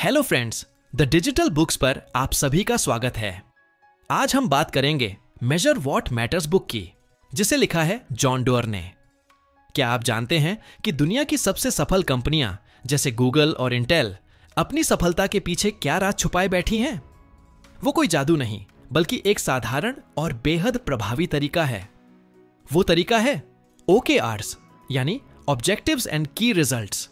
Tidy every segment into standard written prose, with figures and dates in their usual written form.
Hello friends, the digital books पर आप सभी का स्वागत है। आज हम बात करेंगे मेजर व्हाट मैटर्स बुक की, जिसे लिखा है जॉन डोअर ने। क्या आप जानते हैं कि दुनिया की सबसे सफल कंपनियां जैसे गूगल और इंटेल अपनी सफलता के पीछे क्या राज छुपाए बैठी हैं? वो कोई जादू नहीं, बल्कि एक साधारण और बेहद प्रभावी तरीका है। वो तरीका है OKRs, यानी ऑब्जेक्टिव्स एंड की रिजल्ट्स।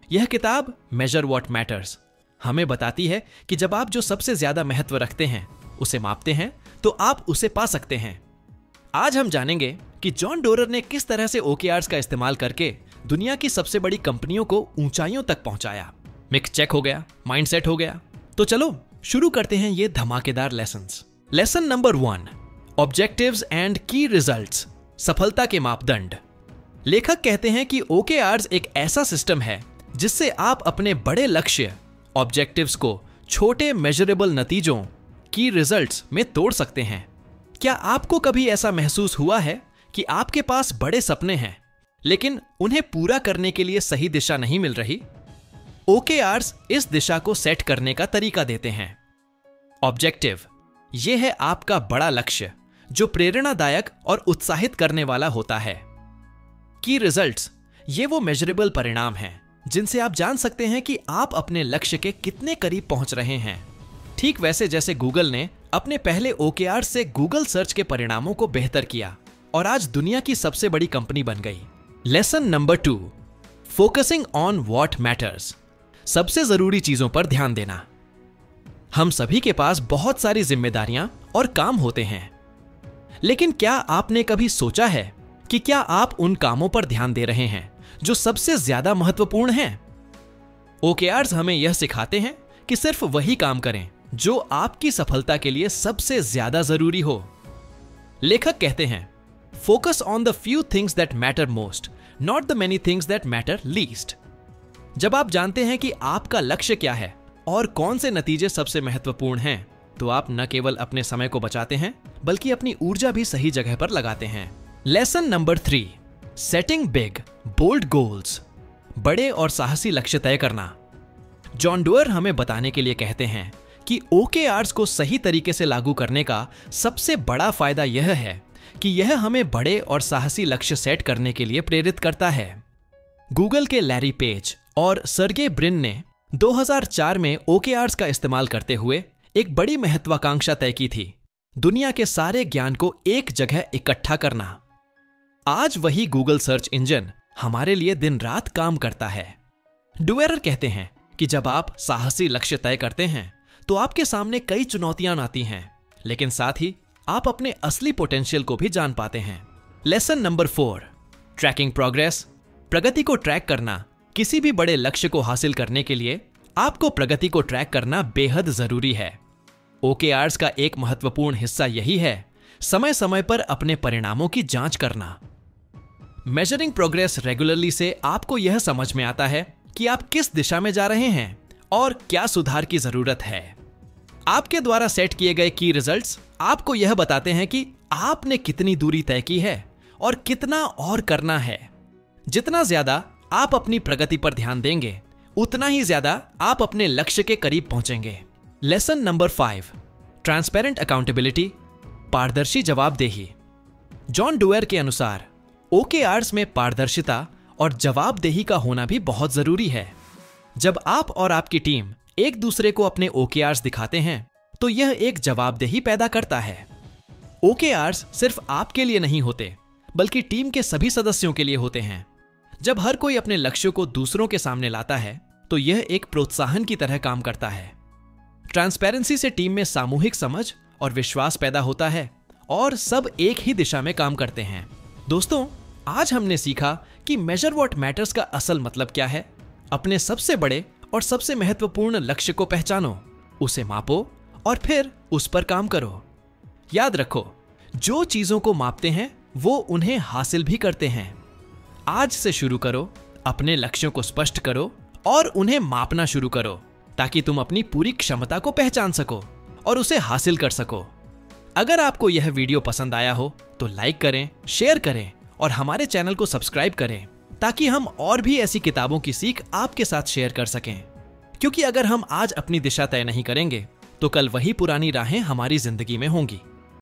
यह किताब मेजर व्हाट मैटर्स हमें बताती है कि जब आप जो सबसे ज्यादा महत्व रखते हैं उसे मापते हैं तो आप उसे पा सकते हैं। आज हम जानेंगे कि जॉन डोरर ने किस तरह से OKRs का इस्तेमाल करके दुनिया की सबसे बड़ी कंपनियों को ऊंचाइयों तक पहुंचाया। मिक्स चेक हो गया, माइंडसेट हो गया, तो चलो शुरू करते हैं ये धमाकेदार lessons. Lesson number 1, objectives and की रिजल्ट्स, सफलता के मापदंड। लेखक कहते हैं कि OKRs एक ऐसा सिस्टम है जिससे आप अपने बड़े लक्ष्य ऑब्जेक्टिव्स को छोटे मेजरेबल नतीजों की रिजल्ट्स में तोड़ सकते हैं। क्या आपको कभी ऐसा महसूस हुआ है कि आपके पास बड़े सपने हैं लेकिन उन्हें पूरा करने के लिए सही दिशा नहीं मिल रही? OKRs इस दिशा को सेट करने का तरीका देते हैं। ऑब्जेक्टिव, यह है आपका बड़ा लक्ष्य जो प्रेरणादायक और उत्साहित करने वाला होता है। की रिजल्ट्स, ये वो मेजरेबल परिणाम हैं जिनसे आप जान सकते हैं कि आप अपने लक्ष्य के कितने करीब पहुंच रहे हैं। ठीक वैसे जैसे गूगल ने अपने पहले OKR से गूगल सर्च के परिणामों को बेहतर किया और आज दुनिया की सबसे बड़ी कंपनी बन गई। Lesson number 2, focusing on what matters, सबसे जरूरी चीजों पर ध्यान देना। हम सभी के पास बहुत सारी जिम्मेदारियां और काम होते हैं, लेकिन क्या आपने कभी सोचा है कि क्या आप उन कामों पर ध्यान दे रहे हैं जो सबसे ज्यादा महत्वपूर्ण हैं? OKRs हमें यह सिखाते हैं कि सिर्फ वही काम करें जो आपकी सफलता के लिए सबसे ज्यादा जरूरी हो। लेखक कहते हैं, focus on the few things that matter most, not the many things that matter least. जब आप जानते हैं कि आपका लक्ष्य क्या है और कौन से नतीजे सबसे महत्वपूर्ण हैं, तो आप न केवल अपने समय को बचाते हैं बल्कि अपनी ऊर्जा भी सही जगह पर लगाते हैं। Lesson number 3, setting big bold goals, बड़े और साहसी लक्ष्य तय करना। जॉन डोअर हमें बताने के लिए कहते हैं कि OKRs को सही तरीके से लागू करने का सबसे बड़ा फायदा यह है कि यह हमें बड़े और साहसी लक्ष्य सेट करने के लिए प्रेरित करता है। गूगल के लैरी पेज और सर्गे ब्रिन ने 2004 में OKRs का इस्तेमाल करते हुए एक बड़ी महत्वाकांक्षा तय की थी, दुनिया के सारे ज्ञान को एक जगह इकट्ठा करना। आज वही गूगल सर्च इंजन हमारे लिए दिन रात काम करता है। डुएरर कहते हैं कि जब आप साहसी लक्ष्य तय करते हैं तो आपके सामने कई चुनौतियां आती हैं, लेकिन साथ ही आप अपने असली पोटेंशियल को भी जान पाते हैं। लेसन नंबर 4, ट्रैकिंग प्रोग्रेस, प्रगति को ट्रैक करना। किसी भी बड़े लक्ष्य को हासिल करने के लिए आपको प्रगति को ट्रैक करना बेहद जरूरी है। OKRs का एक महत्वपूर्ण हिस्सा यही है समय समय पर अपने परिणामों की जांच करना। मेजरिंग प्रोग्रेस रेगुलरली से आपको यह समझ में आता है कि आप किस दिशा में जा रहे हैं और क्या सुधार की जरूरत है। आपके द्वारा सेट किए गए की रिजल्ट्स आपको यह बताते हैं कि आपने कितनी दूरी तय की है और कितना और करना है। जितना ज्यादा आप अपनी प्रगति पर ध्यान देंगे, उतना ही ज्यादा आप अपने लक्ष्य के करीब पहुंचेंगे। लेसन नंबर 5, ट्रांसपेरेंट अकाउंटेबिलिटी, पारदर्शी जवाबदेही। जॉन डोअर के अनुसार OKRs में पारदर्शिता और जवाबदेही का होना भी बहुत जरूरी है। जब आप और आपकी टीम एक दूसरे को अपने OKRs दिखाते हैं तो यह एक जवाबदेही पैदा करता है। OKRs सिर्फ आपके लिए नहीं होते, बल्कि टीम के सभी सदस्यों के लिए होते हैं। जब हर कोई अपने लक्ष्यों को दूसरों के सामने लाता है तो यह एक प्रोत्साहन की तरह काम करता है। ट्रांसपेरेंसी से टीम में सामूहिक समझ और विश्वास पैदा होता है और सब एक ही दिशा में काम करते हैं। दोस्तों, आज हमने सीखा कि मेजर व्हाट मैटर्स का असल मतलब क्या है। अपने सबसे बड़े और सबसे महत्वपूर्ण लक्ष्य को पहचानो, उसे मापो और फिर उस पर काम करो। याद रखो, जो चीजों को मापते हैं वो उन्हें हासिल भी करते हैं। आज से शुरू करो, अपने लक्ष्यों को स्पष्ट करो और उन्हें मापना शुरू करो, ताकि तुम अपनी पूरी क्षमता को पहचान सको और उसे हासिल कर सको। अगर आपको यह वीडियो पसंद आया हो तो लाइक करें, शेयर करें और हमारे चैनल को सब्सक्राइब करें, ताकि हम और भी ऐसी किताबों की सीख आपके साथ शेयर कर सकें। क्योंकि अगर हम आज अपनी दिशा तय नहीं करेंगे तो कल वही पुरानी राहें हमारी जिंदगी में होंगी।